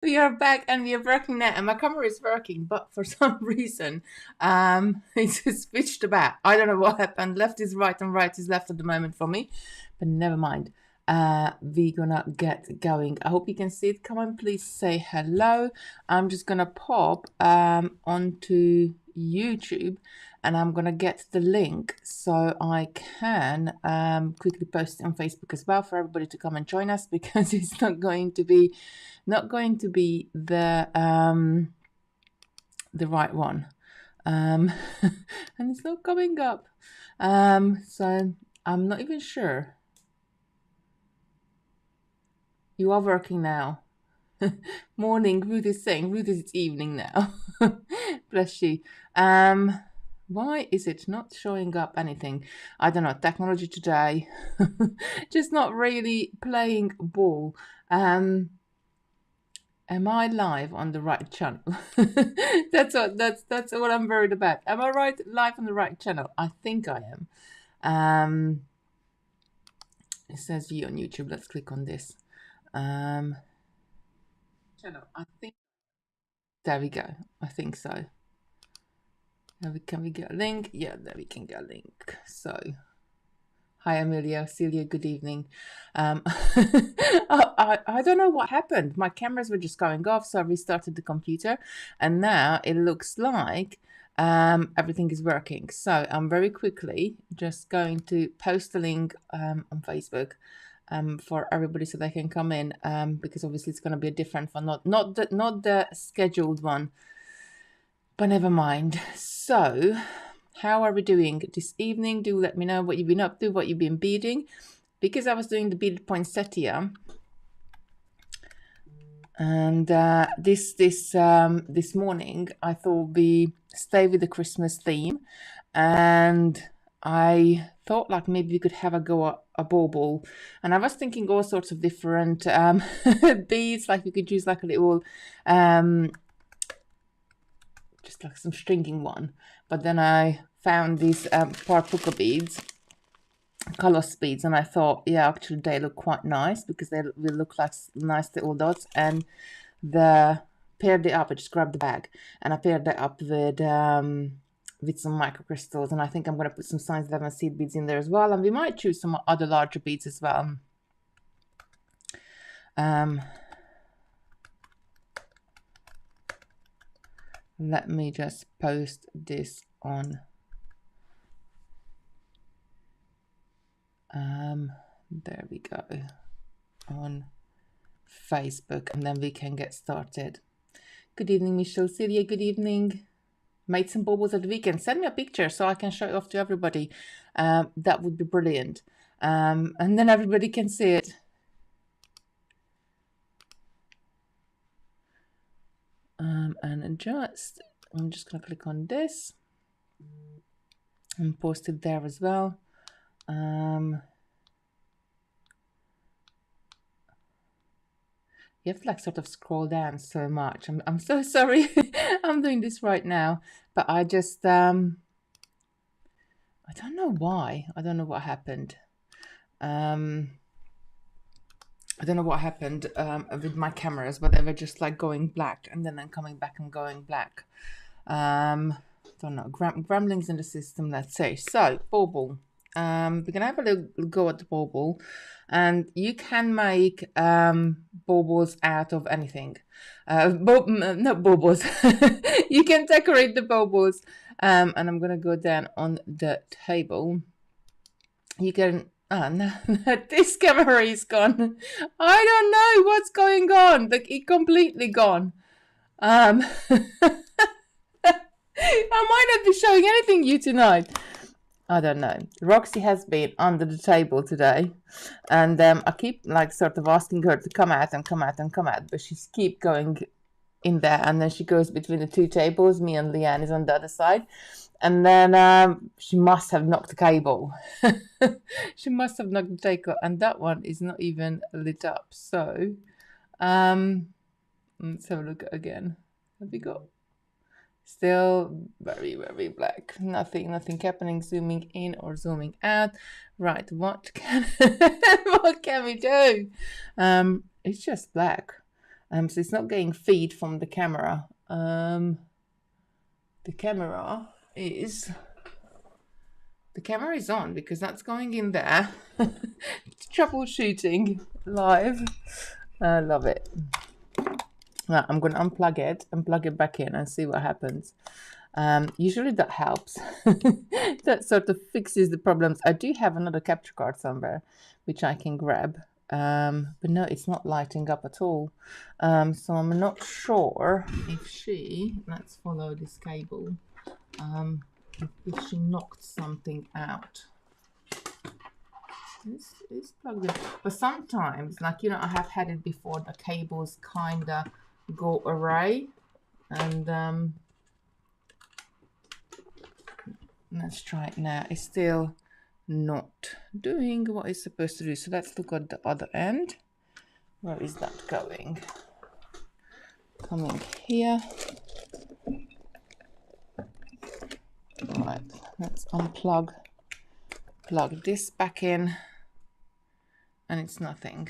We are back and we are working now, and my camera is working, but for some reason, it's switched about. I don't know what happened. Left is right and right is left at the moment for me, but never mind. We're gonna get going. I hope you can see it. Come on, please say hello. I'm just gonna pop onto YouTube, and I'm gonna get the link so I can quickly post it on Facebook as well for everybody to come and join us, because it's not going to be the right one, and it's not coming up, so I'm not even sure. You are working now. Morning, Ruth is saying. Ruth is it's evening now. Bless you. Why is it not showing up anything? I don't know. Technology today, just not really playing ball. Am I live on the right channel? That's what I'm worried about. Am I live on the right channel? I think I am. It says view on YouTube. Let's click on this. Channel. I think there we go. I think so. Can we get a link? Yeah, there we can get a link. So hi, Amelia. Celia, good evening. I don't know what happened. My cameras were just going off, so I restarted the computer, and now it looks like everything is working. So I'm very quickly just going to post the link on Facebook for everybody so they can come in, because obviously it's going to be a different one, not the scheduled one, but never mind. So how are we doing this evening? Do let me know what you've been up to, what you've been beading, because I was doing the beaded poinsettia, and this morning I thought we stay with the Christmas theme, and I thought like maybe we could have a go at a bauble, and I was thinking all sorts of different beads, like we could use like a little just like some stringing one, but then I found these parpuka beads, colors beads, and I thought, yeah, actually they look quite nice because they will look like nice little dots. And paired it up. I just grabbed the bag and I paired that up with some microcrystals, and I think I'm going to put some Signs 11 seed beads in there as well, and we might choose some other larger beads as well. Let me just post this on there we go, on Facebook, and then we can get started. Good evening, Michelle. Celia, good evening. Made some baubles at the weekend. Send me a picture so I can show it off to everybody. That would be brilliant. And then everybody can see it. And I'm just going to click on this and post it there as well. You have to like sort of scroll down so much. I'm so sorry. I'm doing this right now, but I just I don't know why. I don't know what happened. I don't know what happened with my cameras, but they were just like going black and then coming back and going black. Don't know. Gremlins in the system, let's say. So bauble. We're gonna have a little go at the bauble, and you can make baubles out of anything. Not baubles. You can decorate the baubles, and I'm gonna go down on the table. You can. Oh no, this camera is gone. I don't know what's going on. Like it completely gone. I might not be showing anything you tonight. I don't know. Roxy has been under the table today, and I keep like sort of asking her to come out and come out and come out, but she's keep going in there, and then she goes between the two tables. Me and Leanne is on the other side, and then she must have knocked the cable. She must have knocked the table, and that one is not even lit up. So let's have a look again. Have we got? Still very, very black. Nothing happening. Zooming in or zooming out. Right, what can what can we do? It's just black. So it's not getting feed from the camera. The camera is on because that's going in there. Troubleshooting live. I love it. Right, I'm going to unplug it and plug it back in and see what happens. Usually that helps. That sort of fixes the problems. I do have another capture card somewhere which I can grab, but no, it's not lighting up at all. So I'm not sure if let's follow this cable, if she knocked something out. It's plugged in, but sometimes, like, you know, I have had it before, the cables kind of go awry, and let's try it now. It's still not doing what it's supposed to do. So let's look at the other end. Where is that going? Coming here. Right, let's plug this back in, and it's nothing.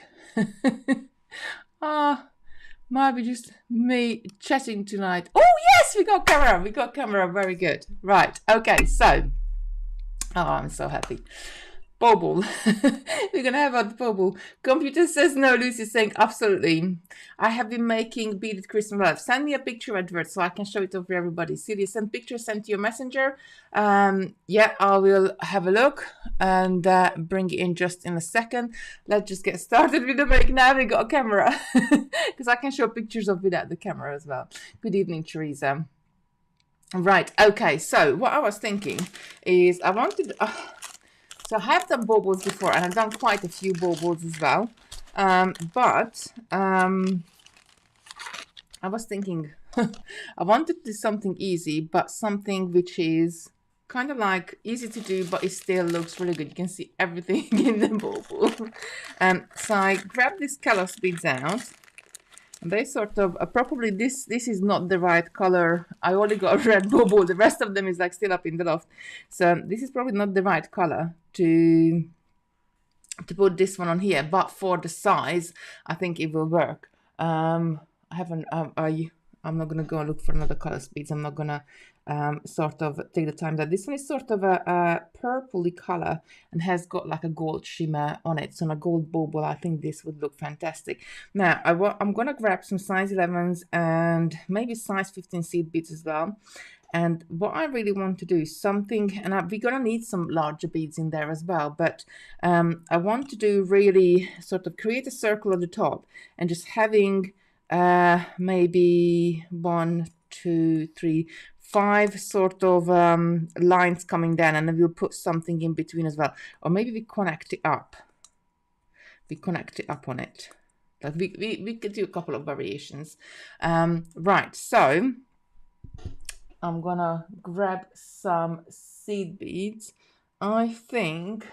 Might be just me chatting tonight. Oh yes, we got camera, very good. Right, okay, so, oh, I'm so happy. Bauble. We're gonna have a bauble. Computer says no. Lucy's saying absolutely. I have been making beaded Christmas lights. Send me a picture advert so I can show it over everybody. Celia, send pictures, sent to your messenger. Yeah, I will have a look and bring it in just in a second. Let's just get started with the make now. We got a camera because I can show pictures of without the camera as well. Good evening, Teresa. Right, okay, so what I was thinking is I wanted so I have done baubles before, and I've done quite a few baubles as well. But I was thinking I wanted to do something easy, but something which is kind of like easy to do, but it still looks really good. You can see everything in the bauble. So I grabbed these callus beads out. And they sort of, probably this is not the right color. I only got a red bauble. The rest of them is like still up in the loft. So this is probably not the right color to put this one on here. But for the size, I think it will work. I haven't, I'm not going to go and look for another color beads. I'm not going to sort of take the time. That this one is sort of a purpley color and has got like a gold shimmer on it. So on a gold bauble, I think this would look fantastic. Now, I'm going to grab some size 11s and maybe size 15 seed beads as well. And what I really want to do is something, and we're going to need some larger beads in there as well, but I want to do really sort of create a circle at the top and just having maybe 1, 2, 3, 5 sort of lines coming down, and then we'll put something in between as well. Or maybe we connect it up. We connect it up on it. But we could do a couple of variations. Right, so I'm gonna grab some seed beads. I think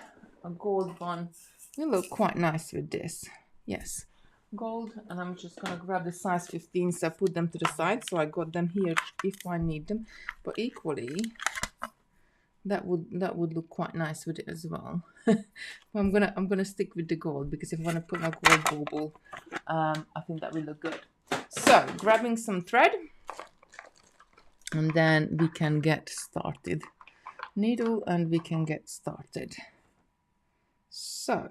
a gold one will look quite nice with this. Yes, gold, and I'm just gonna grab the size 15, so I put them to the side, so I got them here if I need them. But equally, that would look quite nice with it as well. I'm gonna stick with the gold because if I want to put my gold bauble, I think that will look good. So grabbing some thread, and then we can get started. Needle, and we can get started. So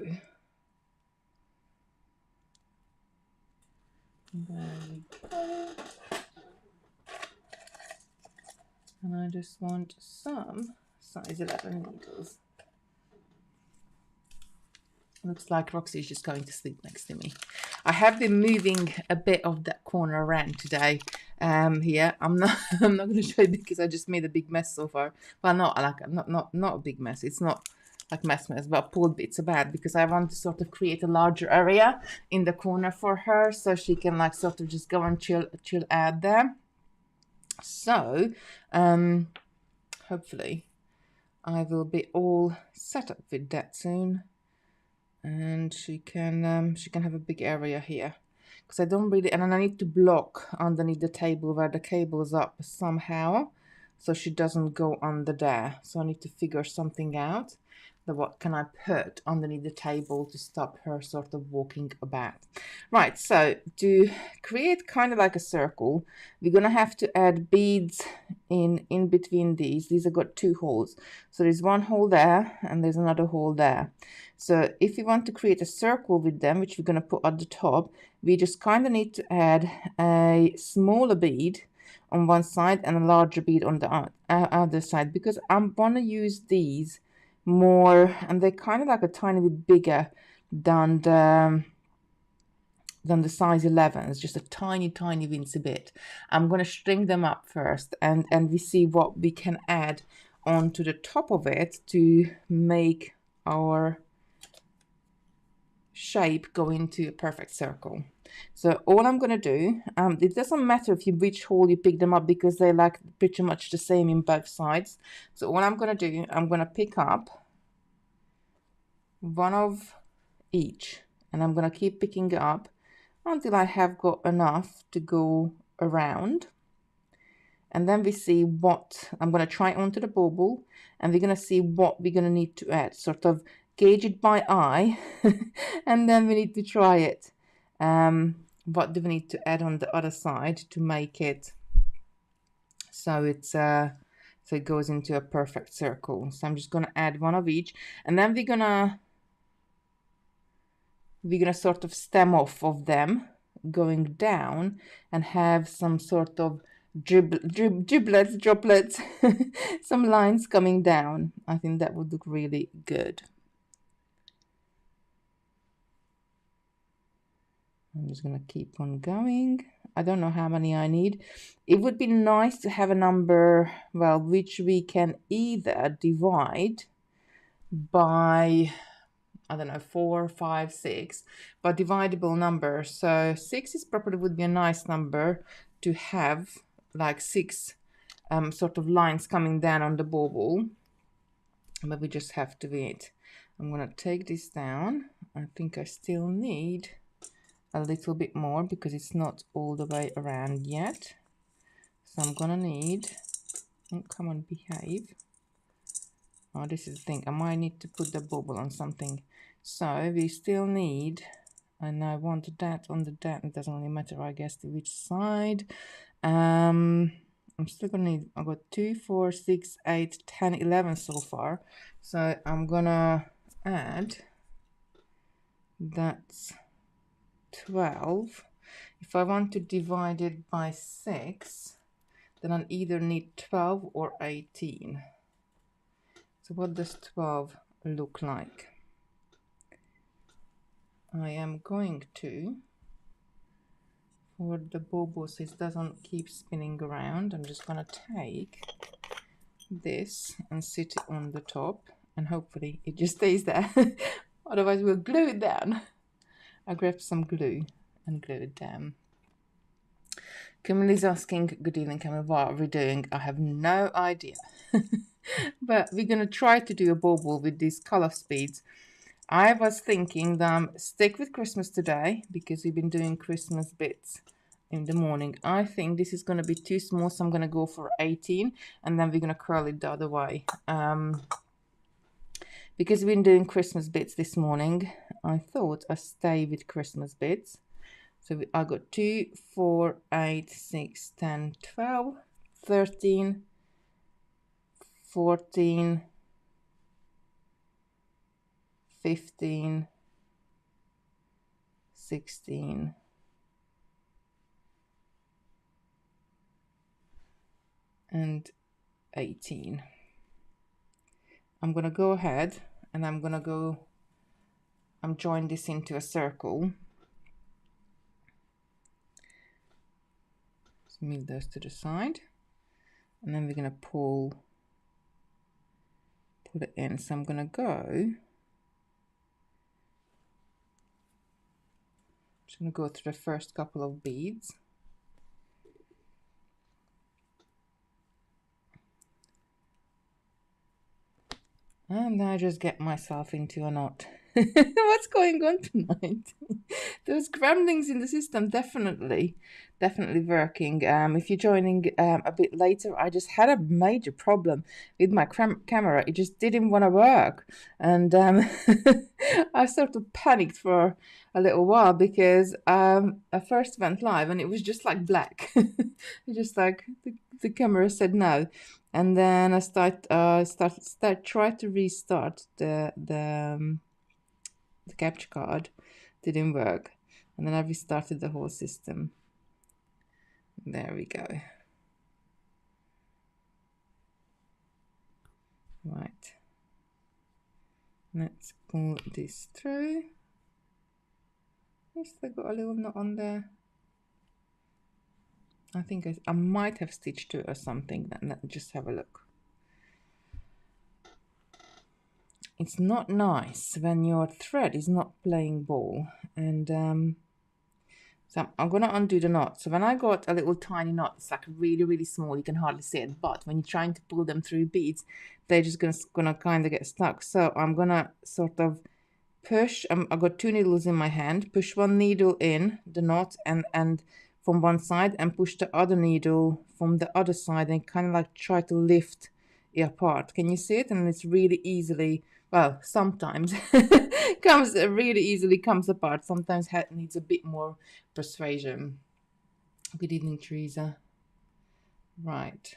there we go. And I just want some size 11 needles. Looks like Roxy's just going to sleep next to me. I have been moving a bit of that corner around today. Here I'm not going to show you because I just made a big mess so far. Well, not a big mess. It's not like mess, but pulled bits about because I want to sort of create a larger area in the corner for her so she can like sort of just go and chill out there. So hopefully I will be all set up with that soon. And she can have a big area here because I don't really, and then I need to block underneath the table where the cable is up somehow so she doesn't go under there. So I need to figure something out. what can I put underneath the table to stop her sort of walking about. Right, so to create kind of like a circle, we're gonna have to add beads in between these. These have got 2 holes. So there's one hole there and there's another hole there. So if you want to create a circle with them, which we're gonna put at the top, we just kind of need to add a smaller bead on one side and a larger bead on the other side, because I'm gonna use these more, and they're kind of like a tiny bit bigger than the size 11s, just a tiny wincy bit. I'm going to string them up first, and we see what we can add onto the top of it to make our shape go into a perfect circle. So all I'm going to do, it doesn't matter if which hole you pick them up, because they're like pretty much the same in both sides. So all I'm going to do, I'm going to pick up one of each, and I'm going to keep picking it up until I have got enough to go around. And then we see what I'm going to try onto the bauble, and we're going to see what we're going to need to add, sort of gauge it by eye and then we need to try it. What do we need to add on the other side to make it so it's so it goes into a perfect circle. So I'm just going to add one of each, and then we're gonna sort of stem off of them going down and have some sort of droplets some lines coming down. I think that would look really good. I'm just going to keep on going. I don't know how many I need. It would be nice to have a number, well, which we can either divide by, I don't know, 4, 5, 6, but divisible number. So 6 is probably would be a nice number to have, like 6 sort of lines coming down on the bauble. But we just have to wait. I'm going to take this down. I think I still need a little bit more because it's not all the way around yet. So I'm gonna need, oh, come on, behave. Oh, this is the thing, I might need to put the bauble on something. So we still need, and I want that on the that, it doesn't really matter, I guess, to which side. I'm still gonna need, I've got 2, 4, 6, 8, 10, 11 so far. So I'm gonna add, that's 12. If I want to divide it by 6, then I either need 12 or 18. So what does 12 look like? I am going to, for the bauble so it doesn't keep spinning around, I'm just going to take this and sit it on the top, and hopefully it just stays there. Otherwise we'll glue it down. I grabbed some glue and glue it down. Kimberly's asking, good evening, Camilla, what are we doing? I have no idea. But we're going to try to do a bauble with these color speeds. I was thinking that stick with Christmas today because we've been doing Christmas bits in the morning. I think this is going to be too small, so I'm going to go for 18, and then we're going to curl it the other way. Because we've been doing Christmas bits this morning, I thought I'd stay with Christmas bits. So I got 2, 4, 8, 6, 10, 12, 13, 14, 15, 16, and 18. I'm going to go ahead and I'm join this into a circle. Move those to the side, and then we're going to put it in. So I'm going to go, just going to go through the first couple of beads. And I just get myself into a knot. What's going on tonight? Those gremlins in the system, definitely. definitely working. If you're joining a bit later, I just had a major problem with my camera. It just didn't want to work, and I sort of panicked for a little while because I first went live and it was just like black. Just like the camera said no, and then I tried to restart the capture card, didn't work, and then I restarted the whole system. There we go. Right, let's pull this through. Yes, I got a little knot on there. I think I might have stitched to it or something. Let's just have a look. It's not nice when your thread is not playing ball, and so I'm gonna undo the knot. So when I got a little tiny knot, it's like really, really small, you can hardly see it, but when you're trying to pull them through beads, they're just gonna kind of get stuck. So I'm gonna sort of push, I've got 2 needles in my hand, push one needle in the knot and from one side, and push the other needle from the other side, and kind of like try to lift it apart. Can you see it? And it's really easily, well, sometimes really easily comes apart. Sometimes it needs a bit more persuasion. Good evening, Teresa. Right.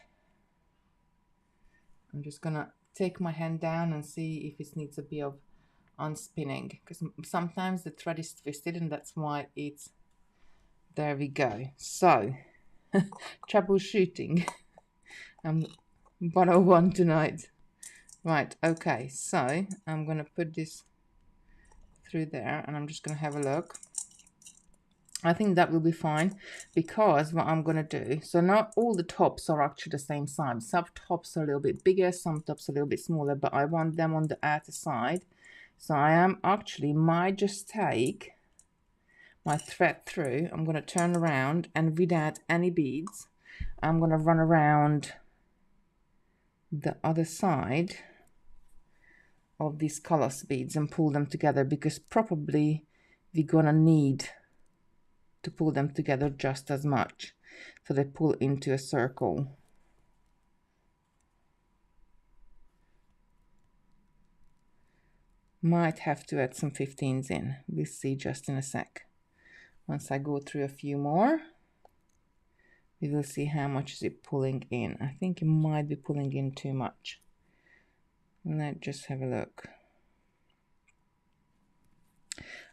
I'm just gonna take my hand down and see if it needs a bit of unspinning, because sometimes the thread is twisted and that's why it's, there we go. So troubleshooting 101 tonight. Right, okay, so I'm gonna put this through there and I'm just gonna have a look. I think that will be fine, because what I'm gonna do, so not all the tops are actually the same size. Some tops are a little bit bigger, some tops are a little bit smaller, but I want them on the outer side. So I am actually might just take my thread through. I'm going to turn around, and without any beads, I'm going to run around the other side of these colors beads and pull them together, because probably we're going to need to pull them together just as much, so they pull into a circle. Might have to add some 15s in. We'll see just in a sec. Once I go through a few more, we will see how much is it pulling in. I think it might be pulling in too much. Let's just have a look.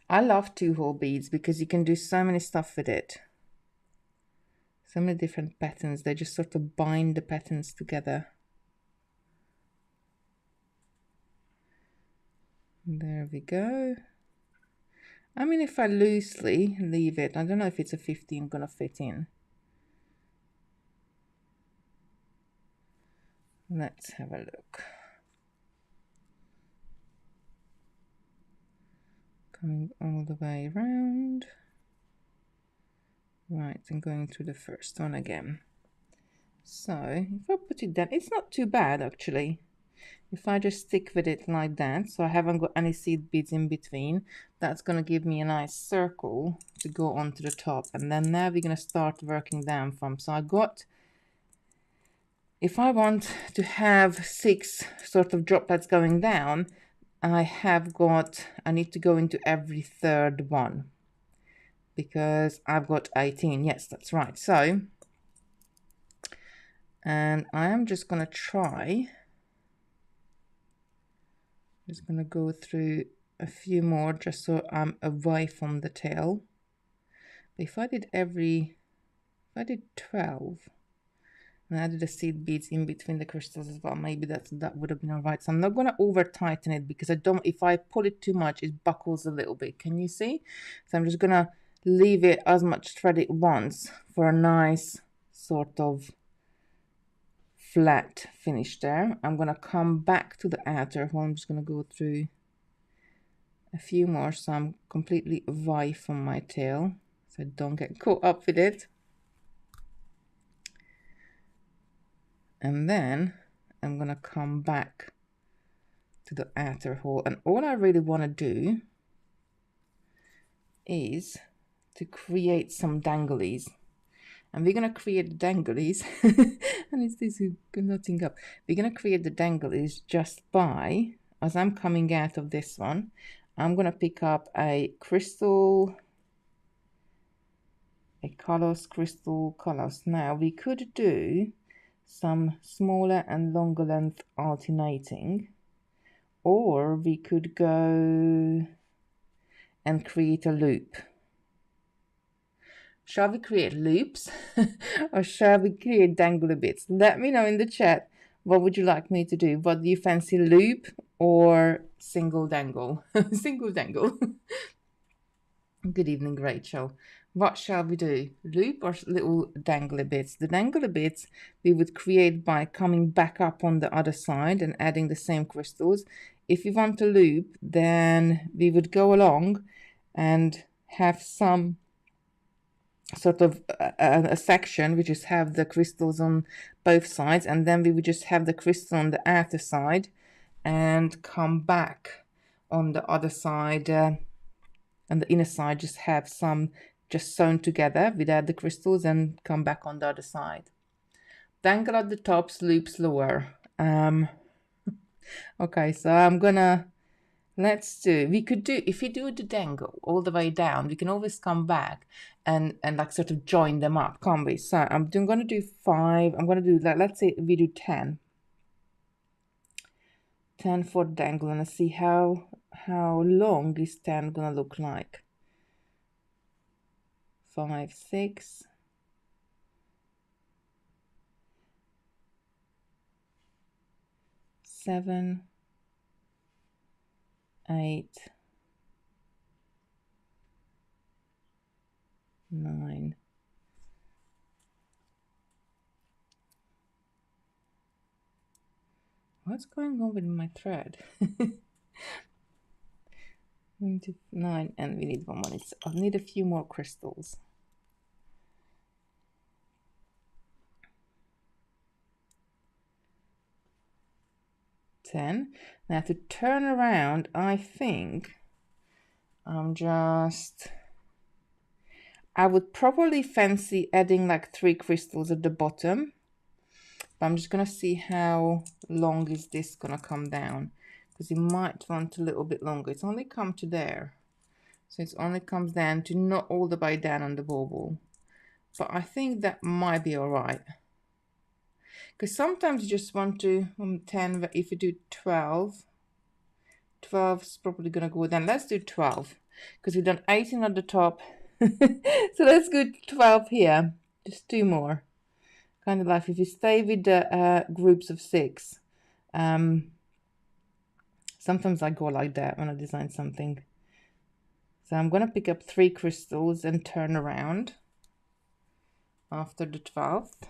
I love 2-hole beads because you can do so many stuff with it. So many different patterns. They just sort of bind the patterns together. There we go. I mean, if I loosely leave it, I don't know if it's a 15 gonna fit in. Let's have a look. Coming all the way around. Right, and going through the first one again. So if I put it down, it's not too bad actually. If I just stick with it like that, so I haven't got any seed beads in between, that's going to give me a nice circle to go onto the top. And then now we're going to start working down from. So I got, if I want to have 6 sort of droplets going down, I need to go into every third one, because I've got 18. Yes, that's right. So, and I am just going to try, just going to go through a few more just so I'm away from the tail. But if I did 12 and added the seed beads in between the crystals as well, maybe that would have been all right. So I'm not going to over tighten it, because if I pull it too much, it buckles a little bit. Can you see? So I'm just going to leave it as much thread it wants for a nice sort of flat finish there. I'm going to come back to the outer one. I'm just going to go through a few more so I'm completely away from my tail, so I don't get caught up with it. And then I'm going to come back to the outer hole, and all I really want to do is to create some danglies. and we're gonna create the danglies. And it's this nothing up. We're gonna create the danglies just by, as I'm coming out of this one, I'm gonna pick up a crystal, crystal colors. Now we could do some smaller and longer length alternating, or we could go and create a loop. Shall we create loops or shall we create dangly bits? Let me know in the chat. What would you like me to do? What do you fancy, loop or single dangle? Single dangle. Good evening, Rachel. What shall we do? Loop or little dangly bits? The dangly bits we would create by coming back up on the other side and adding the same crystals. If you want a loop, then we would go along and have some sort of a section which is have the crystals on both sides, and then we would just have the crystal on the outer side and come back on the other side, and the inner side just have some just sewn together without the crystals and come back on the other side. Dangle at the tops, loops lower. Okay, so I'm gonna, let's do, we could do, if you do the dangle all the way down, we can always come back and like sort of join them up, can't we? So I'm gonna do 5, I'm gonna do like, let's say we do 10 for the dangle, and let's see how long is 10 gonna look like. 5, 6, 7, 8, 9. What's going on with my thread? 9, and we need 1 more. I need a few more crystals. 10. Now to turn around, I think I would probably fancy adding like 3 crystals at the bottom, but I'm just gonna see how long is this gonna come down, because you might want a little bit longer. It's only come to there, so it only comes down to not all the way down on the bauble, but I think that might be all right. Because sometimes you just want to 10, but if you do 12 is probably gonna go down. Let's do 12 because we've done 18 at the top. So let's go 12 here, just 2 more. Kind of like if you stay with the groups of 6, sometimes I go like that when I design something. So I'm gonna pick up 3 crystals and turn around after the 12th.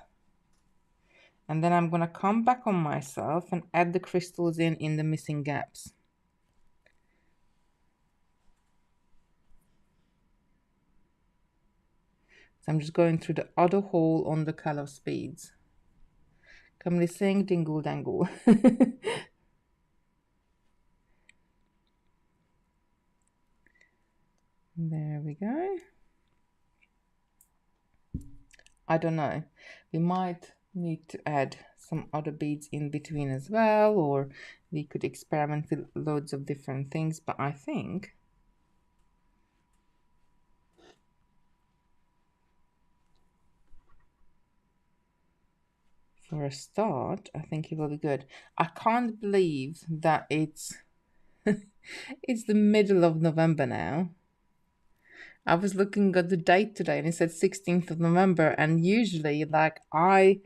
And then I'm going to come back on myself and add the crystals in the missing gaps. So I'm just going through the other hole on the color speeds. Come sing dingle dangle. There we go. I don't know. We might need to add some other beads in between as well, or we could experiment with loads of different things, but I think for a start, I think it will be good. I can't believe that it's it's the middle of November now. I was looking at the date today and it said 16th of November, and usually like I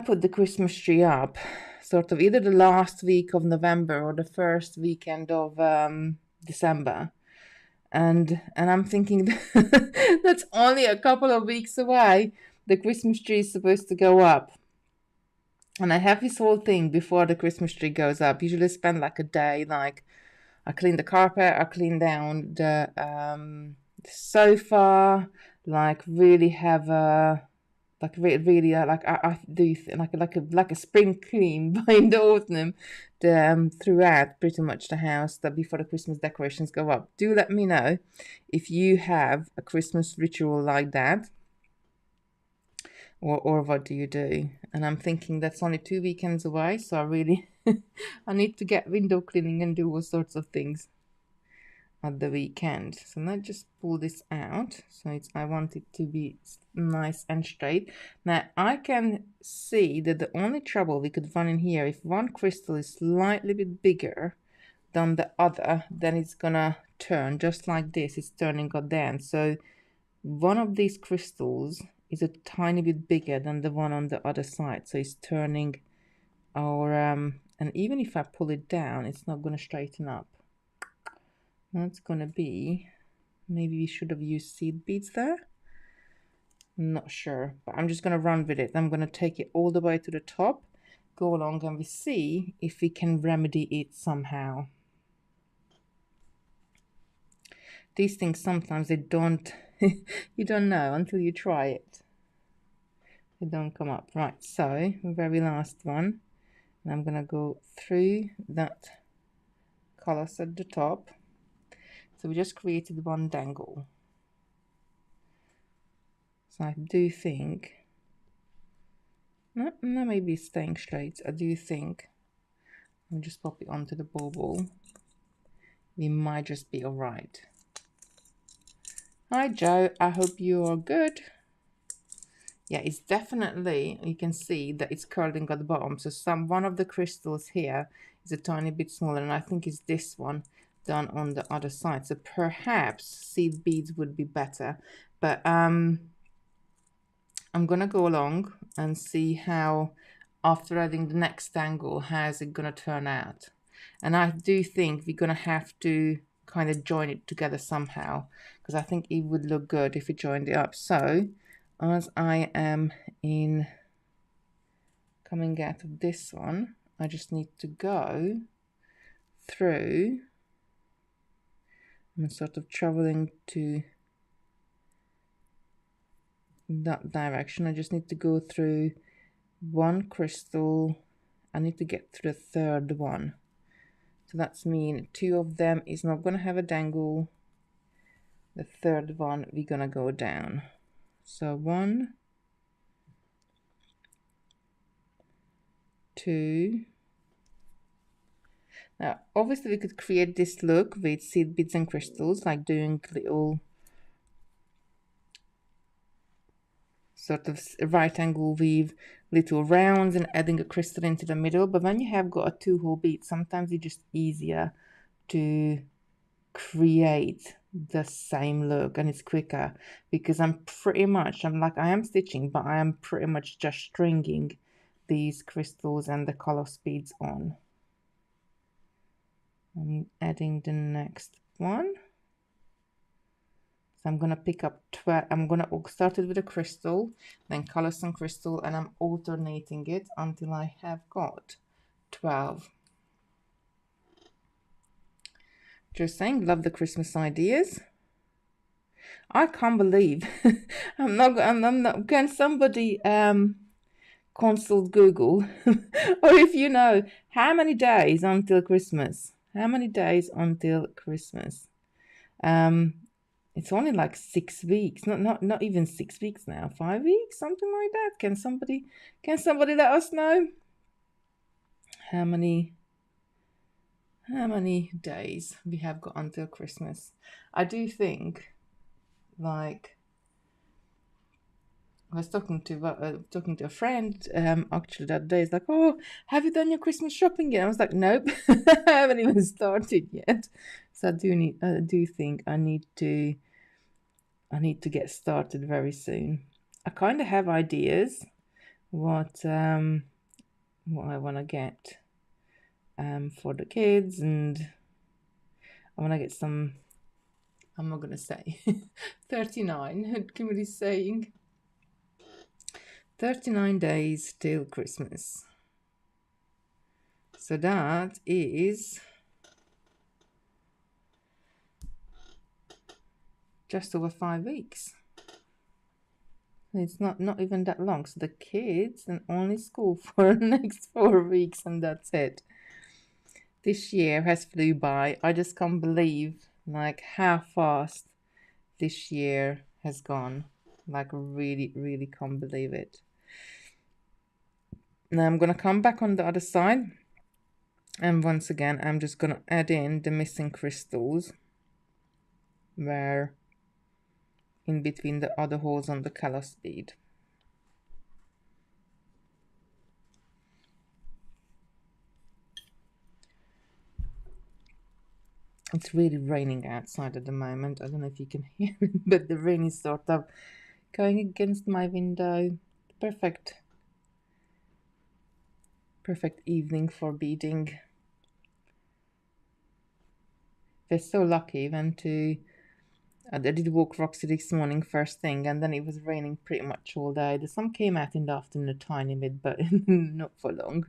put the Christmas tree up sort of either the last week of November or the first weekend of December. And I'm thinking that's only a couple of weeks away. The Christmas tree is supposed to go up. And I have this whole thing before the Christmas tree goes up. Usually spend like a day, like I clean the carpet, I clean down the sofa, like really have a like really like I do like a spring clean by in the autumn throughout pretty much the house that before the Christmas decorations go up. Do let me know if you have a Christmas ritual like that. or what do you do? And I'm thinking that's only 2 weekends away, so I really I need to get window cleaning and do all sorts of things at the weekend. So let's just pull this out. So I want it to be nice and straight. Now I can see that the only trouble we could run in here, if one crystal is slightly bit bigger than the other, then it's gonna turn just like this. It's turning up down. So one of these crystals is a tiny bit bigger than the one on the other side, so it's turning our and even if I pull it down, it's not going to straighten up. That's going to be, maybe we should have used seed beads there. I'm not sure, but I'm just going to run with it. I'm going to take it all the way to the top, go along, and we see if we can remedy it somehow. These things sometimes they don't you don't know until you try it. They don't come up. Right, so the very last one, and I'm gonna go through that colors at the top. So we just created one dangle. So I do think, no, maybe it's staying straight. I do think I'll just pop it onto the bauble. We might just be all right. Hi Joe, I hope you are good. Yeah, it's definitely, you can see that it's curling at the bottom. So one of the crystals here is a tiny bit smaller, and I think it's this one done on the other side. So perhaps seed beads would be better. But I'm gonna go along and see how, after adding the next angle, how's it gonna turn out. And I do think we're gonna have to kind of join it together somehow, because I think it would look good if we joined it up. So as I am coming out of this one, I just need to go through. I'm sort of traveling to that direction. I just need to go through one crystal. I need to get through the third one. So that's mean 2 of them is not going to have a dangle. The third one we're going to go down. So 1, 2. Now obviously we could create this look with seed beads and crystals, like doing little sort of right angle weave, little rounds, and adding a crystal into the middle. But when you have got a 2-hole bead, sometimes it's just easier to create the same look, and it's quicker, because I am stitching, but I am pretty much just stringing these crystals and the color speeds on. I'm adding the next one. So I'm going to pick up 12. I'm going to start it with a crystal, then color some crystal, and I'm alternating it until I have got 12. Just saying, love the Christmas ideas. I can't believe I'm not, can somebody consult Google or if you know how many days until Christmas? How many days until Christmas? It's only like 6 weeks, not even 6 weeks now, 5 weeks, something like that. Can somebody let us know how many days we have got until Christmas? I do think, like, I was talking to a friend actually that day. It's like, oh, have you done your Christmas shopping yet? I was like, nope, I haven't even started yet. So I do think I need to get started very soon. I kind of have ideas what I want to get for the kids, and I want to get some. I'm not gonna say 39. Kimmy's saying 39 days till Christmas. So that is just over 5 weeks. It's not even that long. So the kids and only school for the next 4 weeks, and that's it. This year has flew by. I just can't believe like how fast this year has gone. Like really, really can't believe it. Now I'm going to come back on the other side, and once again I'm just going to add in the missing crystals where in between the other holes on the callus bead. It's really raining outside at the moment. I don't know if you can hear it, but the rain is sort of going against my window. Perfect evening for beading. We're so lucky. Went to I did walk Roxy this morning first thing, and then it was raining pretty much all day. The sun came out in the afternoon a tiny bit, but not for long.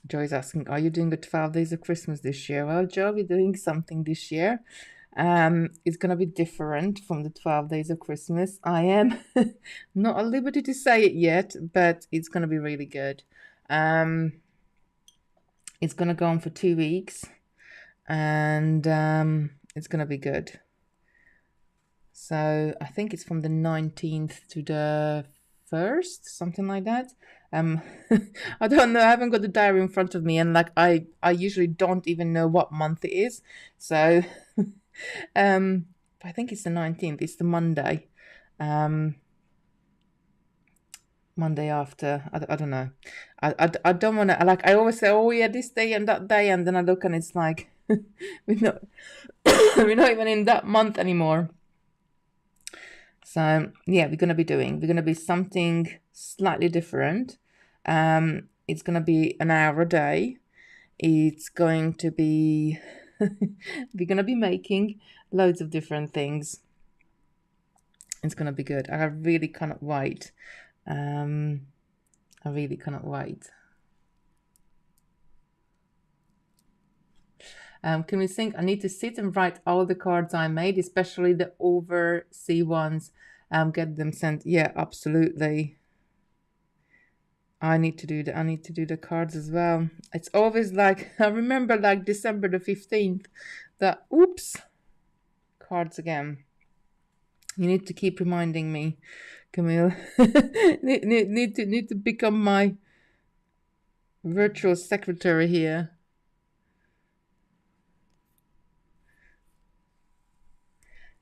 Joy's asking, are you doing the 12 days of Christmas this year? Well, Jo, we're doing something this year. It's gonna be different from the 12 days of Christmas. I am not at liberty to say it yet, but it's gonna be really good. It's gonna go on for 2 weeks, and it's gonna be good. So I think it's from the 19th to the 1st, something like that. I don't know, I haven't got the diary in front of me, and like I usually don't even know what month it is. So I think it's the 19th, it's the Monday. Monday after, I don't know. I don't want to, like I always say, oh yeah, this day and that day, and then I look and it's like we're not we're not even in that month anymore. So yeah, we're gonna be something slightly different. It's gonna be an hour a day. It's going to be we're gonna be making loads of different things. It's gonna be good. I really cannot wait. I really cannot wait. Can we think? I need to sit and write all the cards I made, especially the overseas ones. Get them sent. Yeah, absolutely. I need to do the cards as well. It's always like I remember like December the 15th. That oops, cards again. You need to keep reminding me, Camille. need to become my virtual secretary here.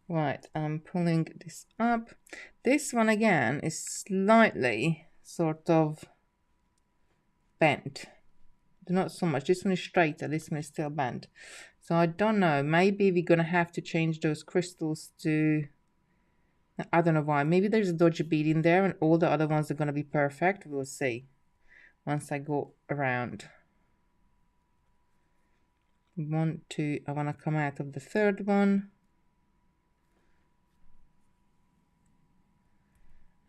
Right, I'm pulling this up. This one again is slightly sort of bent. Not so much. This one is straighter. This one is still bent. So I don't know. Maybe we're going to have to change those crystals to... I don't know why. Maybe there's a dodgy bead in there and all the other ones are going to be perfect. We'll see once I go around. 1, 2. I want to come out of the third one.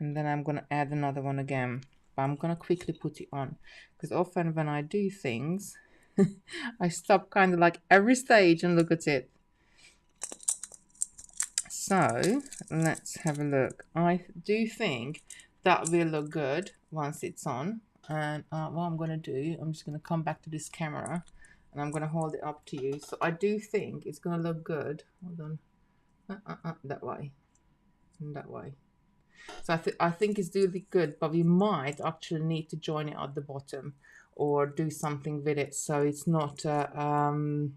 And then I'm going to add another one again. But I'm going to quickly put it on. Because often when I do things, I stop kind of like every stage and look at it. So let's have a look. I do think that will look good once it's on. And what I'm going to do, I'm just going to come back to this camera. And I'm going to hold it up to you. So I do think it's going to look good. Hold on. That way. And that way. So I think it's really good, but we might actually need to join it at the bottom or do something with it so it's not so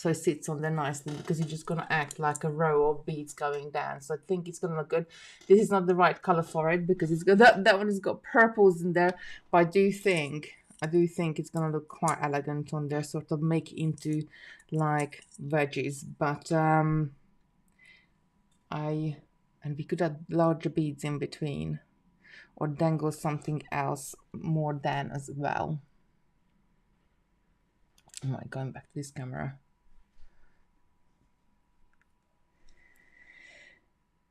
it sits on there nicely, because you're just going to act like a row of beads going down. So I think it's going to look good. This is not the right color for it because it's got that one has got purples in there, but I do think it's going to look quite elegant on there, sort of make it into like wedges. But and we could add larger beads in between or dangle something else more than as well. All right, going back to this camera.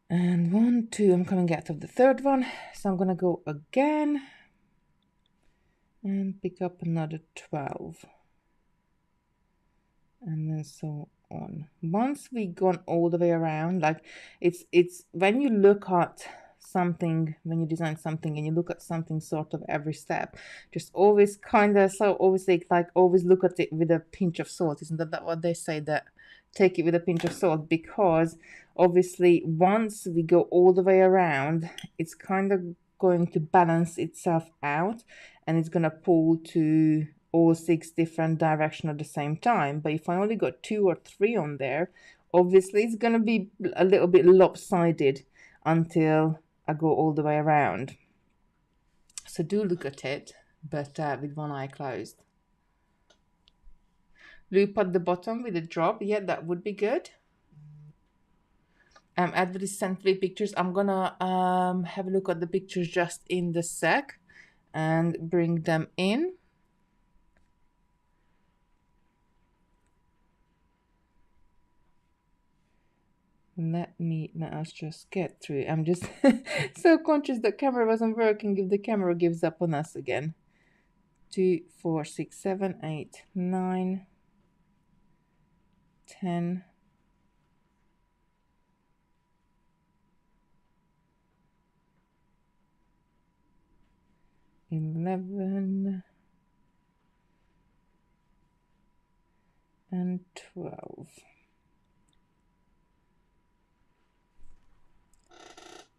And 1, 2, I'm coming out of the third one. So I'm going to go again and pick up another 12. And then so on. Once we've gone all the way around, like it's when you look at something, when you design something and you look at something sort of every step, just always kind of, so always like always look at it with a pinch of salt. Isn't that what they say, that take it with a pinch of salt? Because obviously once we go all the way around, it's kind of going to balance itself out, and it's going to pull to all 6 different directions at the same time. But if I only got 2 or 3 on there, obviously it's going to be a little bit lopsided until I go all the way around. So do look at it, but with one eye closed. Loop at the bottom with a drop. Yeah, that would be good. Advert sent 3 pictures. I'm gonna have a look at the pictures just in the sec and bring them in. Let us just get through. I'm just so conscious that camera wasn't working. If the camera gives up on us again. 2, 4, 6, 7, 8, 9, 10. 11 and 12.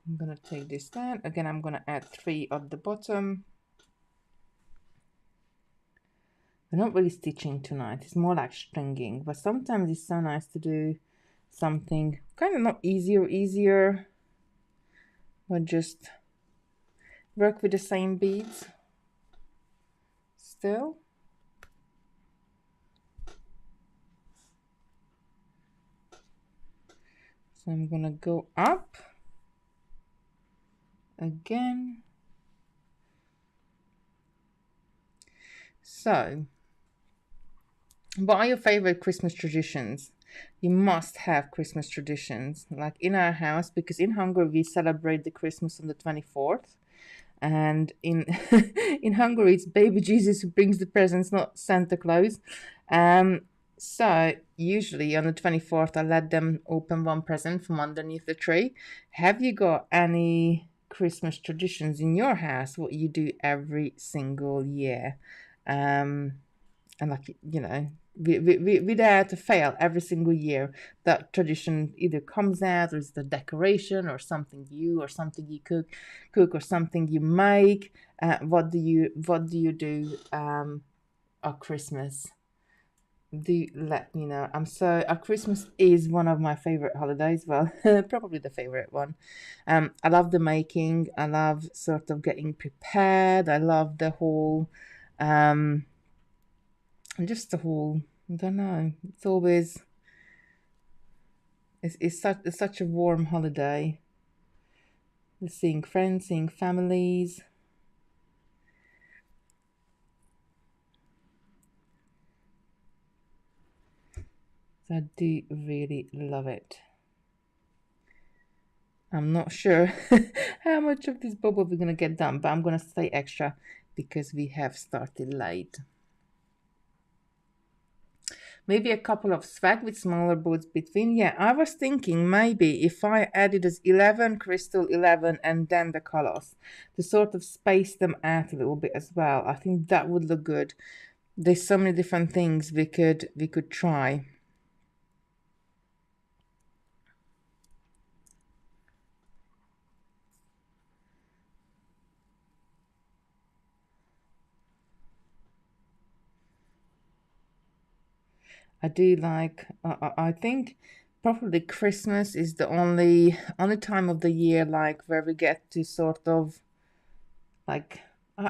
I'm gonna take this down again. I'm gonna add 3 at the bottom. We're not really stitching tonight, it's more like stringing, but sometimes it's so nice to do something kind of not easier, but just work with the same beads still. So I'm gonna go up again. So, what are your favorite Christmas traditions? You must have Christmas traditions, like in our house, because in Hungary we celebrate the Christmas on the 24th. And in in Hungary it's baby Jesus who brings the presents, not Santa Claus. So usually on the 24th I let them open one present from underneath the tree. Have you got any Christmas traditions in your house, what you do every single year? And like, you know, without a fail, every single year that tradition either comes out, or is the decoration, or something you cook or something you make. What do you do at Christmas? Do let me know. Christmas is one of my favorite holidays. Well, probably the favorite one. I love the making. I love sort of getting prepared. I love the whole just the whole, I don't know, it's always, it's such a warm holiday. Seeing friends, seeing families. So I do really love it. I'm not sure how much of this bubble we're going to get done, but I'm going to stay extra because we have started late. Maybe a couple of swag with smaller boards between. Yeah, I was thinking maybe if I added as 11, crystal 11, and then the colors to sort of space them out a little bit as well. I think that would look good. There's so many different things we could try. I do like, I think probably Christmas is the only time of the year like where we get to sort of like,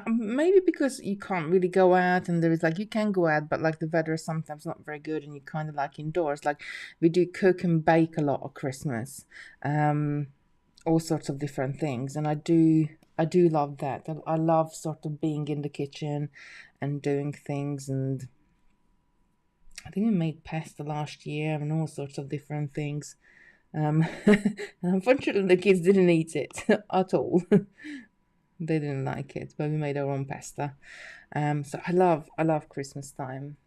maybe because you can't really go out, and there is like, you can go out, but like the weather is sometimes not very good and you kind of like indoors. Like we do cook and bake a lot at Christmas, all sorts of different things. And I do love that. I love sort of being in the kitchen and doing things. And I think we made pasta last year and all sorts of different things. And unfortunately, the kids didn't eat it at all. They didn't like it, but we made our own pasta. So I love Christmas time.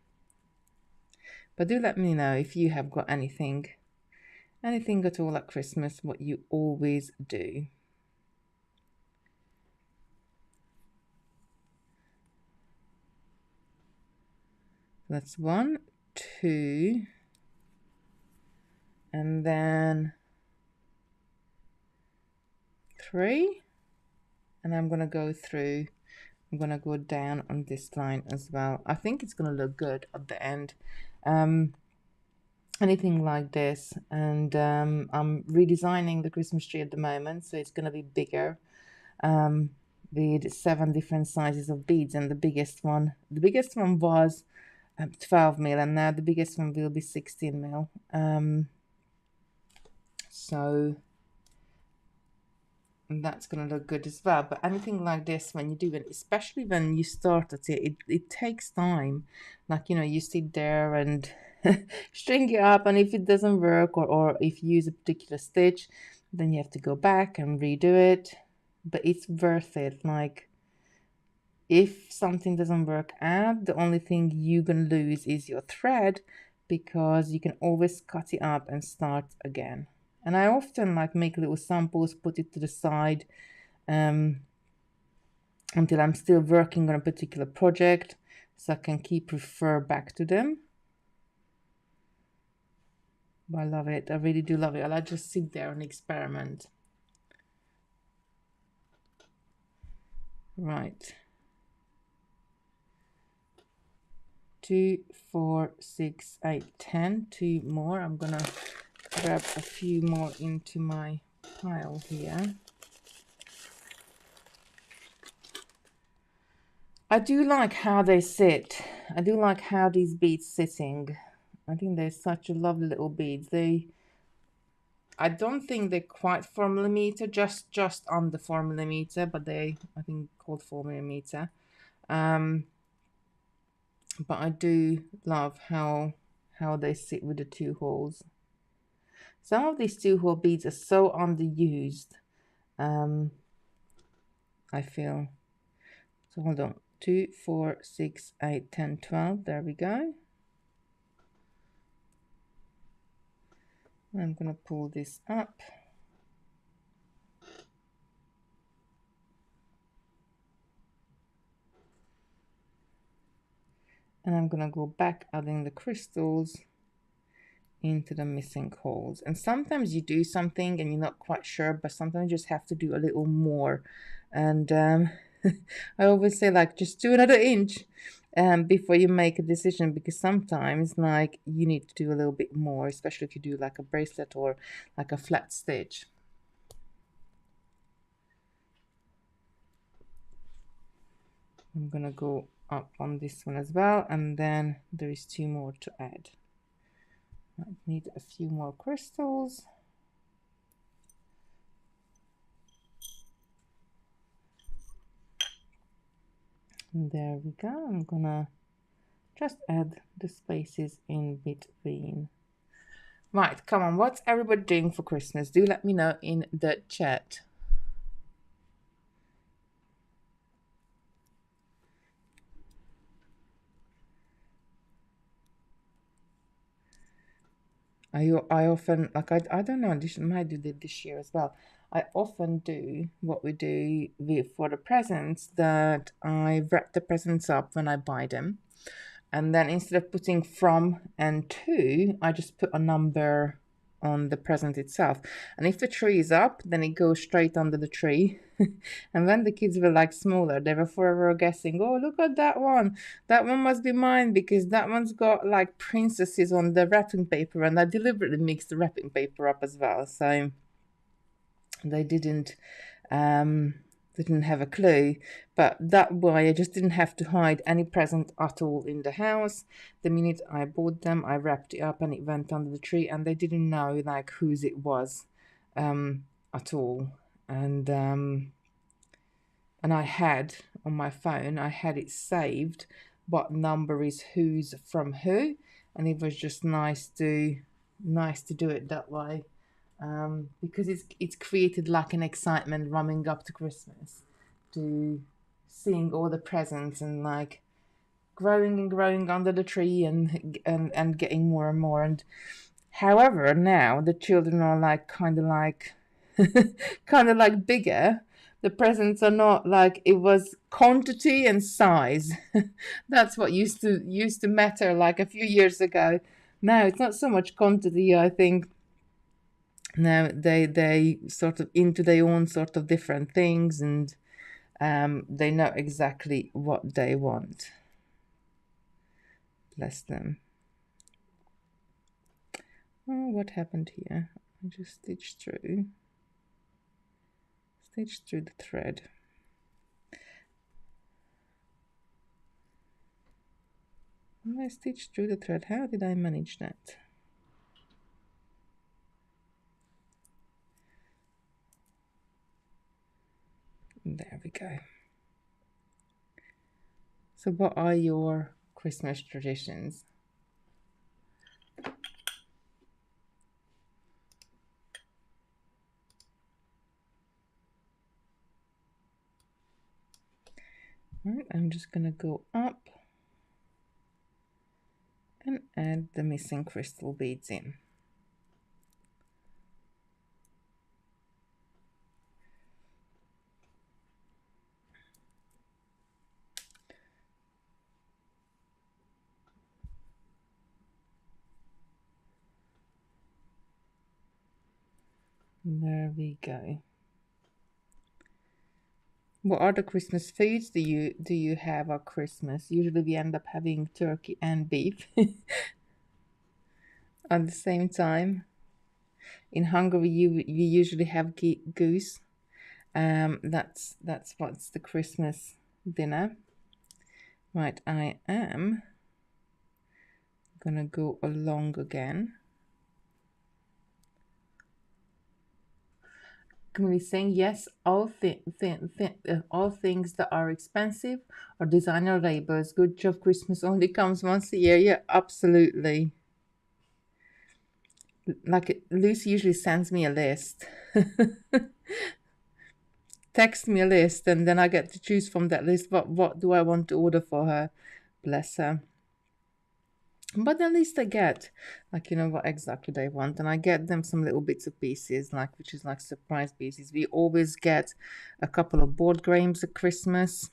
But do let me know if you have got anything at all at Christmas, what you always do. That's 1, 2, and then 3, and I'm gonna go through. I'm gonna go down on this line as well. I think it's gonna look good at the end. Anything like this, and I'm redesigning the Christmas tree at the moment, so it's gonna be bigger. With 7 different sizes of beads, and the biggest one was 12 mil, and now the biggest one will be 16 mil. So that's gonna look good as well. But anything like this, when you do it, especially when you start at it takes time. Like, you know, you sit there and string it up, and if it doesn't work, or if you use a particular stitch, then you have to go back and redo it. But it's worth it. Like, if something doesn't work out, the only thing you're gonna lose is your thread, because you can always cut it up and start again. And I often like make little samples, put it to the side until I'm still working on a particular project, so I can refer back to them. But I love it. I really do love it. I like just sit there and experiment. Right. 2, 4, 6, 8, 10. 2 more. I'm gonna grab a few more into my pile here. I do like how they sit. I do like how these beads sitting. I think they're such a lovely little beads. I don't think they're quite 4mm, just under 4mm, but I think called 4mm. But I do love how they sit with the 2 holes. Some of these 2-hole beads are so underused, I feel. So hold on. 2, 4, 6, 8, 10, 12. There we go. I'm going to pull this up. And I'm going to go back adding the crystals into the missing holes. And sometimes you do something and you're not quite sure, but sometimes you just have to do a little more. And I always say, like, just do another inch before you make a decision, because sometimes, like, you need to do a little bit more, especially if you do like a bracelet or like a flat stitch. I'm gonna go up on this one as well, and then there is 2 more to add. I need a few more crystals. And there we go. I'm gonna just add the spaces in between. Right, come on, what's everybody doing for Christmas? Do let me know in the chat. I often, like, I don't know, I might do this year as well. I often do what we do for the presents, that I wrap the presents up when I buy them. And then instead of putting from and to, I just put a number on the present itself. And if the tree is up, then it goes straight under the tree. And when the kids were like smaller, they were forever guessing, oh, look at that one. That one must be mine, because that one's got like princesses on the wrapping paper. And I deliberately mixed the wrapping paper up as well. So they didn't have a clue, but that way I just didn't have to hide any present at all in the house. The minute I bought them, I wrapped it up and it went under the tree, and they didn't know like whose it was at all. And I had on my phone, I had it saved what number is whose from who, and it was just nice to do it that way. Because it's created like an excitement running up to Christmas, to seeing all the presents and like growing and growing under the tree and getting more and more. And however, now the children are like kind of like bigger. The presents are not like it was quantity and size. That's what used to matter like a few years ago. Now it's not so much quantity. I think Now they sort of into their own sort of different things, and they know exactly what they want. Bless them. Oh, what happened here? I just stitched through the thread. When I stitched through the thread, how did I manage that? There we go. So what are your Christmas traditions? Right, I'm just gonna go up and add the missing crystal beads in. There we go. What other Christmas foods do you have at Christmas? Usually we end up having turkey and beef at the same time. In Hungary, we usually have goose. That's what's the Christmas dinner. Right, I am gonna go along again. Can we saying yes? All things that are expensive or designer labels. Good job. Christmas only comes once a year. Yeah, absolutely. Like Lucy usually sends me a list. Text me a list, and then I get to choose from that list what do I want to order for her. Bless her. But at least I get, like, you know, what exactly they want. And I get them some little bits of pieces, like, which is like surprise pieces. We always get a couple of board games at Christmas,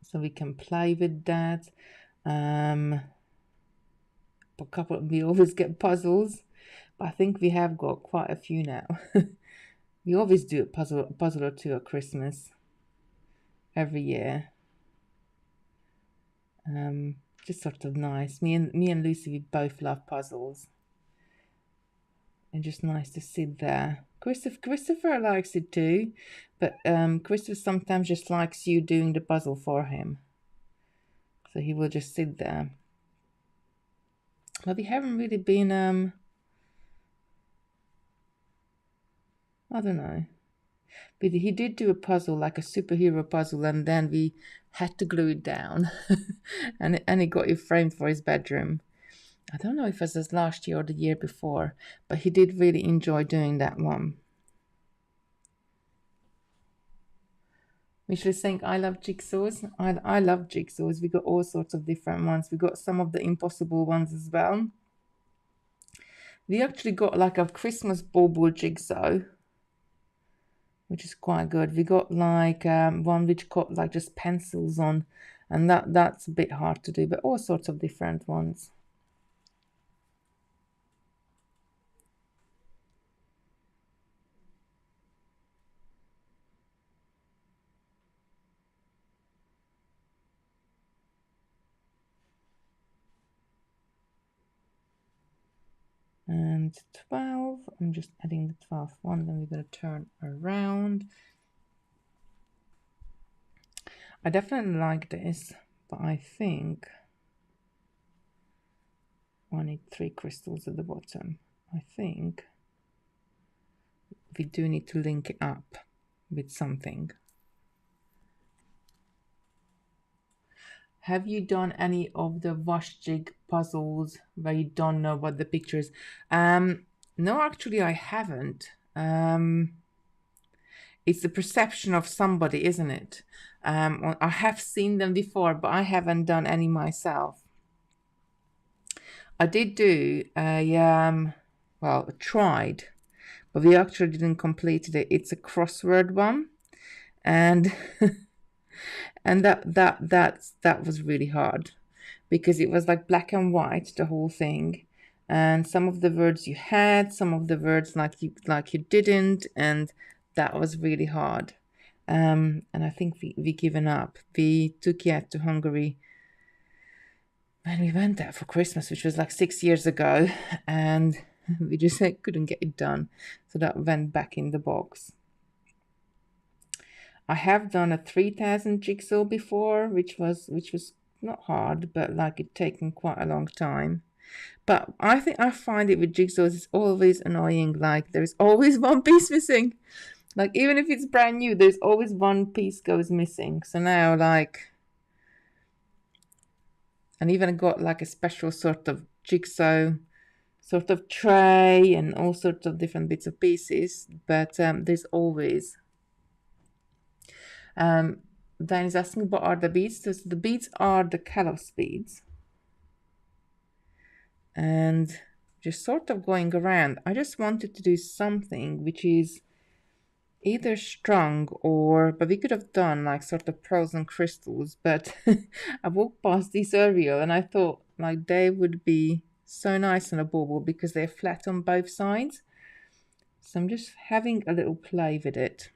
so we can play with that. We always get puzzles, but I think we have got quite a few now. We always do a puzzle or two at Christmas every year. Just sort of nice. Me and Lucy, we both love puzzles, and just nice to sit there. Christopher likes it too, but Christopher sometimes just likes you doing the puzzle for him, so he will just sit there. But we haven't really been I don't know. But he did do a puzzle, like a superhero puzzle, and then we had to glue it down, and he got it framed for his bedroom. I don't know if it was last year or the year before, but he did really enjoy doing that one. Michelle is saying, I love jigsaws. I love jigsaws. We got all sorts of different ones. We got some of the impossible ones as well. We actually got like a Christmas bauble jigsaw, which is quite good. We got like one which got like just pencils on, and that's a bit hard to do, but all sorts of different ones. And 12, I'm just adding the 12th one, then we're going to turn around. I definitely like this, but I think I need 3 crystals at the bottom. I think we do need to link it up with something. Have you done any of the wash jig puzzles where you don't know what the picture is? No, actually I haven't. It's the perception of somebody, isn't it? I have seen them before, but I haven't done any myself. I did do well, tried, but we actually didn't complete it. It's a crossword one, and and that was really hard because it was like black and white, the whole thing, and some of the words you had, some of the words like you didn't, and that was really hard. And I think we given up. We took Yet to Hungary when we went there for Christmas, which was like 6 years ago, and we just couldn't get it done, so that went back in the box. I have done a 3000 jigsaw before, which was not hard, but like it taken quite a long time. But I find it with jigsaws, it's always annoying. Like there's always one piece missing. Like even if it's brand new, there's always one piece goes missing. So now like, and even got like a special sort of jigsaw sort of tray and all sorts of different bits of pieces. But there's always. Dan is asking what are the beads. So the beads are the Kalos beads. And just sort of going around, I just wanted to do something which is either strong or, but we could have done like sort of pearls and crystals, but I walked past these earlier and I thought like they would be so nice on a bauble because they're flat on both sides. So I'm just having a little play with it.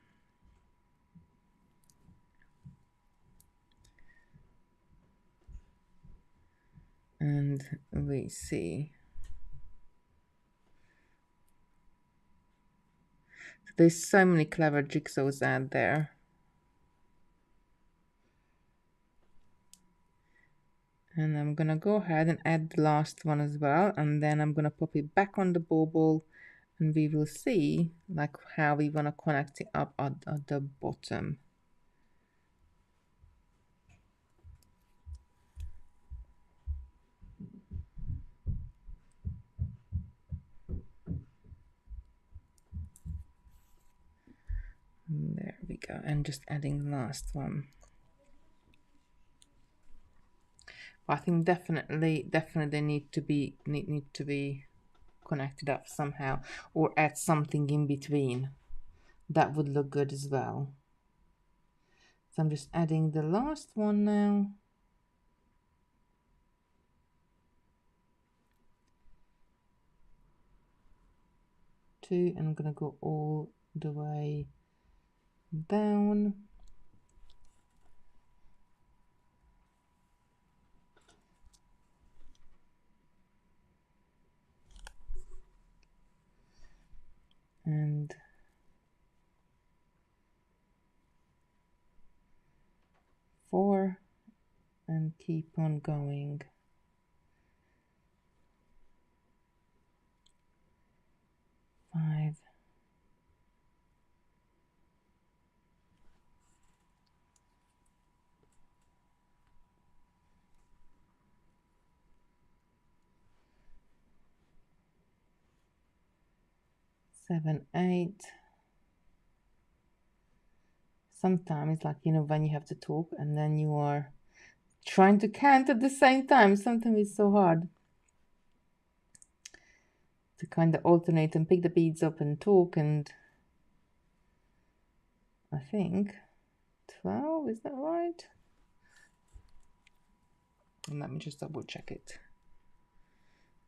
And we see. There's so many clever jigsaws out there. And I'm gonna go ahead and add the last one as well, and then I'm gonna pop it back on the bauble, and we will see like how we wanna connect it up at the bottom. There we go, and just adding the last one. I think definitely they need to be connected up somehow, or add something in between. That would look good as well. So I'm just adding the last one now. And I'm gonna go all the way down. And 4 and keep on going. 5. 7, 8. Sometimes, like, you know, when you have to talk and then you are trying to count at the same time, sometimes it's so hard to kind of alternate and pick the beads up and talk. And I think 12, is that right? And let me just double check it.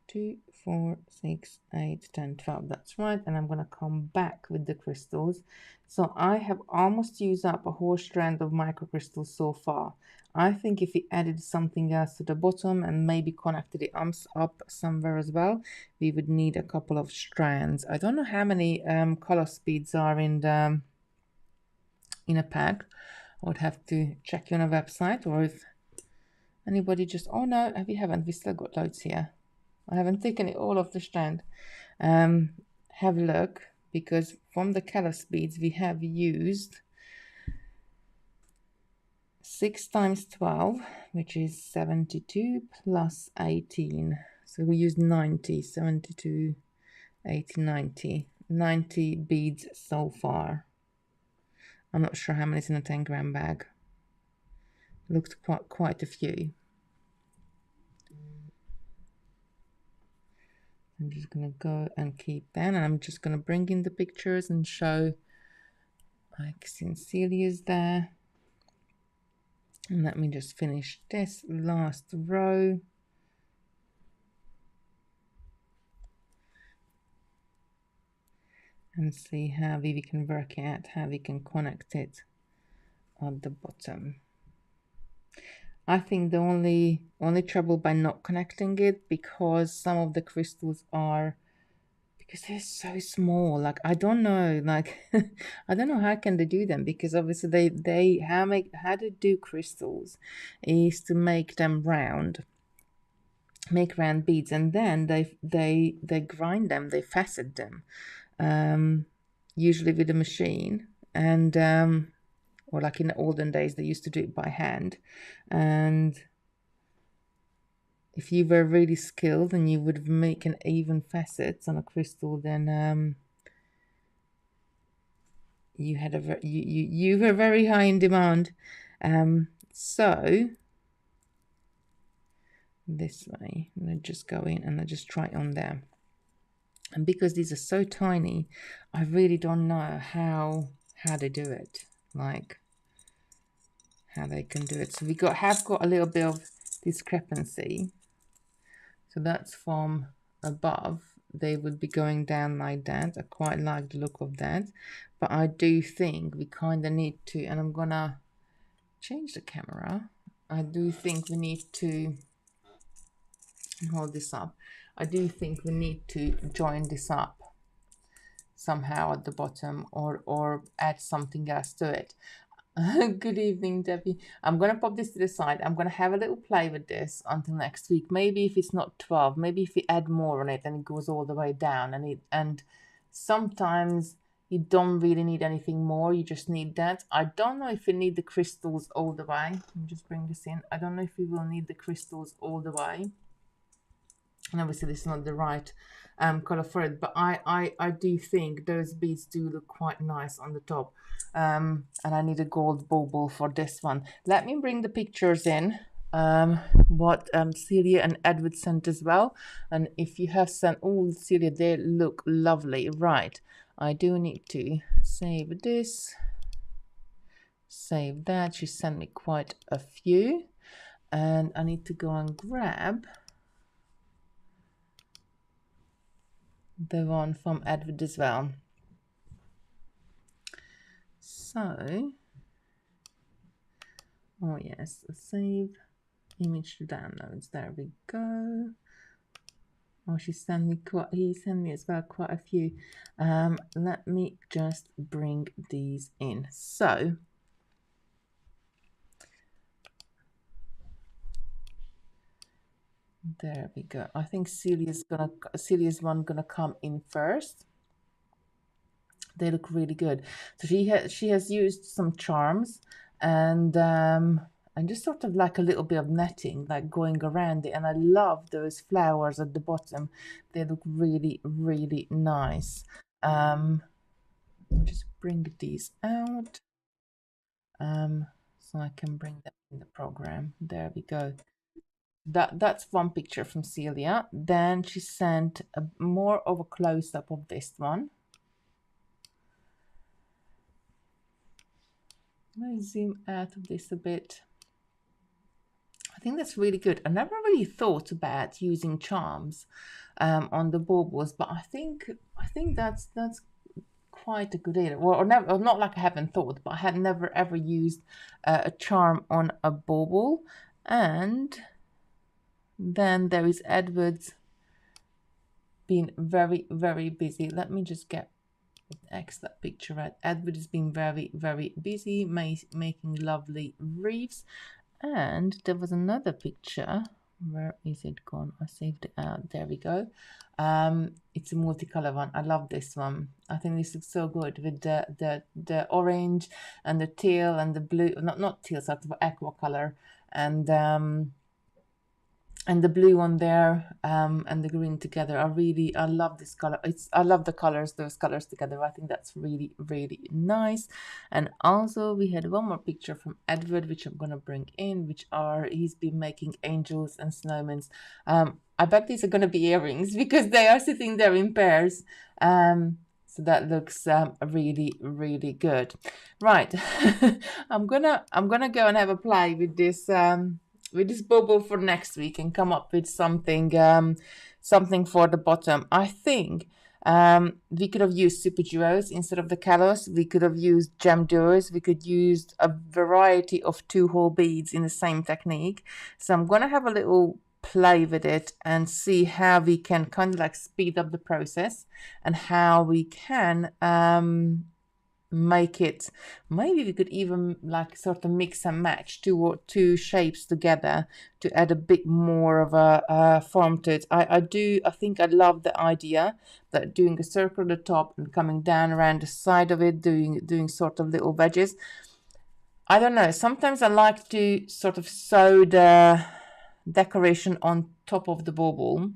2, 4, 6, 8, 10, 12. That's right. And I'm going to come back with the crystals. So I have almost used up a whole strand of microcrystals so far. I think if we added something else to the bottom and maybe connected it up somewhere as well, we would need a couple of strands. I don't know how many color speeds are in a pack. I would have to check on a website, or if anybody just, oh no, we haven't. We still got loads here. I haven't taken it all off the strand. Have a look, because from the color speeds we have used 6 times 12, which is 72 plus 18. So we used 90, 72, 80, 90 beads so far. I'm not sure how many is in a 10-gram bag. Looked quite a few. I'm just gonna go and keep that, and I'm just gonna bring in the pictures and show, like, since Celia's there. And let me just finish this last row. and see how we can work it out, how we can connect it at the bottom. I think the only trouble by not connecting it, because some of the crystals are, because they're so small, like I don't know, like I don't know how can they do them, because obviously they how to do crystals is to make them round, make round beads, and then they grind them, they facet them, usually with a machine, and or like in the olden days they used to do it by hand. And if you were really skilled and you would make an even facets on a crystal, then you had a you were very high in demand. So this way, I'm gonna just go in and I just try it on there. And because these are so tiny, I really don't know how they do it, like how they can do it. So we have got a little bit of discrepancy. So that's from above. They would be going down like that. I quite like the look of that, but I do think we kind of need to, and I'm gonna change the camera. I do think we need to hold this up. I do think we need to join this up somehow at the bottom, or add something else to it. Good evening, Debbie. I'm going to pop this to the side. I'm going to have a little play with this until next week. Maybe if it's not 12, maybe if we add more on it and it goes all the way down, and sometimes you don't really need anything more. You just need that. I don't know if you need the crystals all the way. Let me just bring this in. I don't know if we will need the crystals all the way. And obviously this is not the right color for it, but I do think those beads do look quite nice on the top. And I need a gold bauble for this one. Let me bring the pictures in, what Celia and Edward sent as well. And if you have sent, oh Celia, they look lovely. Right, I do need to save this, save that. She sent me quite a few, and I need to go and grab the one from Edward as well. So, oh yes, save image to downloads. There we go. Oh, he sent me as well quite a few. Let me just bring these in. So, there we go. I think Celia's one gonna come in first. They look really good. So she has used some charms and just sort of like a little bit of netting, like going around it. And I love those flowers at the bottom. They look really, really nice. Just bring these out, so I can bring them in the program. There we go. That's one picture from Celia. Then she sent more of a close-up of this one. Let me zoom out of this a bit. I think that's really good. I never really thought about using charms on the baubles, but I think that's quite a good idea. Or not like I haven't thought, but I had never ever used a charm on a bauble. And then there is Edward's been very, very busy. Let me just get X that picture right. Edward has been very, very busy making lovely wreaths. And there was another picture. Where is it gone? I saved it out. There we go. It's a multicolor one. I love this one. I think this looks so good with the orange and the teal and the blue. Not teal, sort of aqua color, and the blue on there, and the green together. I love this color. I love the colors, those colors together. I think that's really, really nice. And also we had one more picture from Edward, which I'm gonna bring in, he's been making angels and snowmen. I bet these are gonna be earrings because they are sitting there in pairs. So that looks really, really good. Right, I'm gonna go and have a play with this bauble for next week and come up with something something for the bottom. I think We could have used super jewels instead of the kalos. We could have used gem doors. We could use a variety of 2-hole beads in the same technique. So I'm going to have a little play with it and see how we can kind of like speed up the process and how we can make it, maybe we could even like sort of mix and match two shapes together to add a bit more of a form to it. I think I love the idea that doing a circle at the top and coming down around the side of it, doing sort of little wedges. I don't know, sometimes I like to sort of sew the decoration on top of the bauble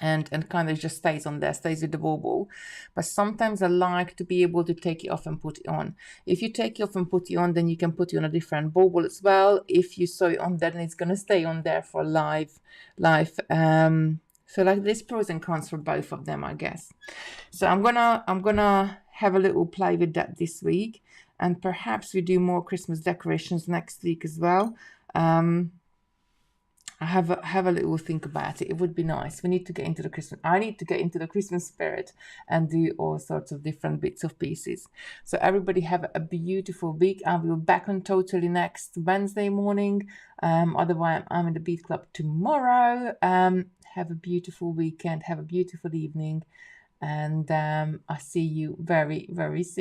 and kind of just stays on there, stays with the bauble. But sometimes I like to be able to take it off and put it on. If you take it off and put it on, then you can put it on a different bauble as well. If you sew it on there, then it's going to stay on there for life. So like there's pros and cons for both of them, I guess. So I'm gonna have a little play with that this week, and perhaps we do more Christmas decorations next week as well. I have a little think about it. It would be nice. We need to get into the Christmas. I need to get into the Christmas spirit and do all sorts of different bits of pieces. So everybody have a beautiful week. I will be back on Totally next Wednesday morning. Otherwise, I'm in the Bead Club tomorrow. Have a beautiful weekend. Have a beautiful evening, and I see you very, very soon.